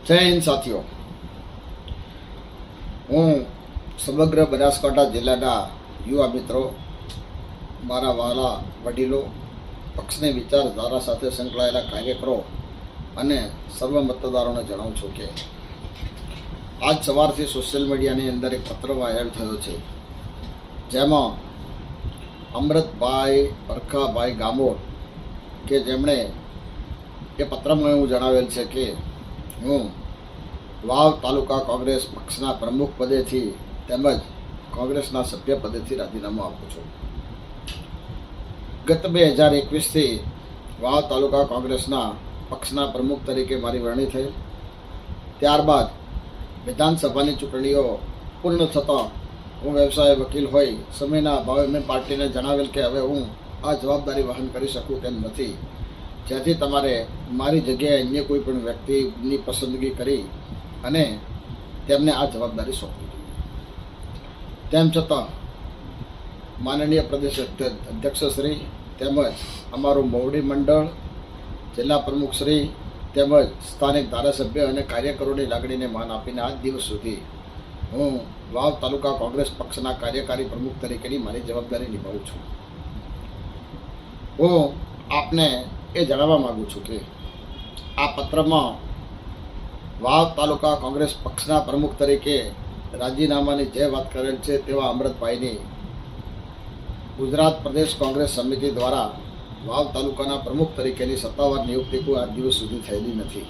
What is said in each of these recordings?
જય હિન્દ સાથીઓ, હું સમગ્ર બનાસકાંઠા જિલ્લાના યુવા મિત્રો, મારા વહાલા વડીલો, પક્ષની વિચારધારા સાથે સંકળાયેલા કાર્યકરો અને સર્વ મતદારોને જણાવું છું કે આજ સવારથી સોશિયલ મીડિયાની અંદર એક પત્ર વાયરલ થયો છે, જેમાં અમૃતભાઈ પરખાભાઈ ગામોર કે જેમણે એ પત્રમાં એવું જણાવેલ છે કે હું વાવ તાલુકા કોંગ્રેસ પક્ષના પ્રમુખ પદેથી તેમજ કોંગ્રેસના સભ્ય પદેથી રાજીનામું આપું છું. ગત 2021થી વાવ તાલુકા કોંગ્રેસના પક્ષના પ્રમુખ તરીકે મારી વરણી થઈ. ત્યારબાદ વિધાનસભાની ચૂંટણીઓ પૂર્ણ થતાં હું વ્યવસાય વકીલ હોય સમયના અભાવે મેં પાર્ટીને જણાવેલ કે હવે હું આ જવાબદારી વહન કરી શકું તેમ નથી, જેથી તમારે મારી જગ્યાએ અન્ય કોઈ પણ વ્યક્તિની પસંદગી કરી અને તેમને આ જવાબદારી સોંપવી જોઈએ. તેમ છતાં માનનીય પ્રદેશ અધ્યક્ષશ્રી તેમજ અમારું મોવડી મંડળ, જિલ્લા પ્રમુખશ્રી તેમજ સ્થાનિક ધારાસભ્ય અને કાર્યકરોની લાગણીને માન આપીને આજ દિવસ સુધી હું વાવ તાલુકા કોંગ્રેસ પક્ષના કાર્યકારી પ્રમુખ તરીકેની મારી જવાબદારી નિભાવું છું. હું આપને એ જણાવવા માગું છું કે આ પત્રમાં વાવ તાલુકા કોંગ્રેસ પક્ષના પ્રમુખ તરીકે રાજીનામાની જે વાત કરેલ છે તેવા અમૃતભાઈની ગુજરાત પ્રદેશ કોંગ્રેસ સમિતિ દ્વારા વાવ તાલુકાના પ્રમુખ તરીકેની સત્તાવાર નિયુક્તિ કોઈ આજ દિવસ સુધી થયેલી નથી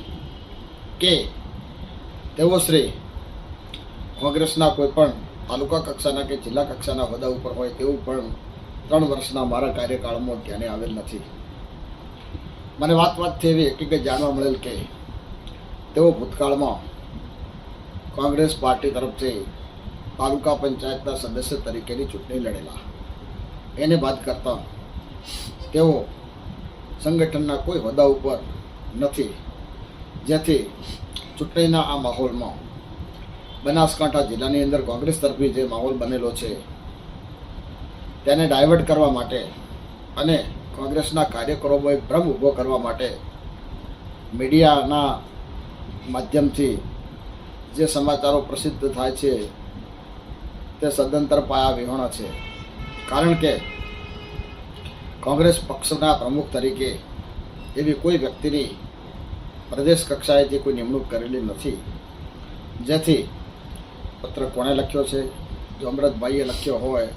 કે તેઓ શ્રી કોંગ્રેસના કોઈ પણ તાલુકા કક્ષાના કે જિલ્લા કક્ષાના હોદ્દા ઉપર હોય તેવું પણ 3 વર્ષના મારા કાર્યકાળમાં ધ્યાને આવેલ નથી. મને વાતથી એવી હકીકત જાણવા મળેલ કે તેઓ ભૂતકાળમાં કોંગ્રેસ પાર્ટી તરફથી તાલુકા પંચાયતના સદસ્ય તરીકેની ચૂંટણી લડેલા. એને બાદ કરતાં તેઓ સંગઠનના કોઈ હોદ્દા ઉપર નથી, જેથી ચૂંટણીના આ માહોલમાં બનાસકાંઠા જિલ્લાની અંદર કોંગ્રેસ તરફી જે માહોલ બનેલો છે તેને ડાયવર્ટ કરવા માટે અને કોંગ્રેસના કાર્યકરોમાં એક ભ્રમ ઊભો કરવા માટે મીડિયાના માધ્યમથી જે સમાચારો પ્રસિદ્ધ થાય છે તે સદંતર પાયા વિહોણા છે. કારણ કે કોંગ્રેસ પક્ષના પ્રમુખ તરીકે એવી કોઈ વ્યક્તિની પ્રદેશ કક્ષાએથી કોઈ નિમણૂક કરેલી નથી. જેથી પત્ર કોણે લખ્યો છે, જો અમૃતભાઈએ લખ્યો હોય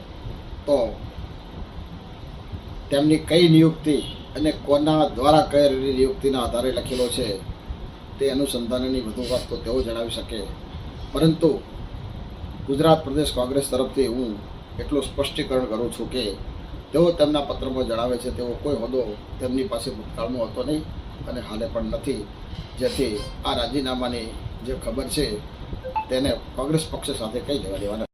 તો તેમની કઈ નિયુક્તિ અને કોના દ્વારા કરેલી નિયુક્તિના આધારે લખેલો છે તે અનુસંધાનની વધુ વાત તો તેઓ જણાવી શકે. પરંતુ ગુજરાત પ્રદેશ કોંગ્રેસ તરફથી હું એટલું સ્પષ્ટીકરણ કરું છું કે તેઓ તેમના પત્રમાં જણાવે છે તેવો કોઈ હોદ્દો તેમની પાસે ભૂતકાળનો હતો નહીં અને હાલે પણ નથી, જેથી આ રાજીનામાની જે ખબર છે તેને કોંગ્રેસ પક્ષ સાથે કંઈ લેવા દેવા નથી.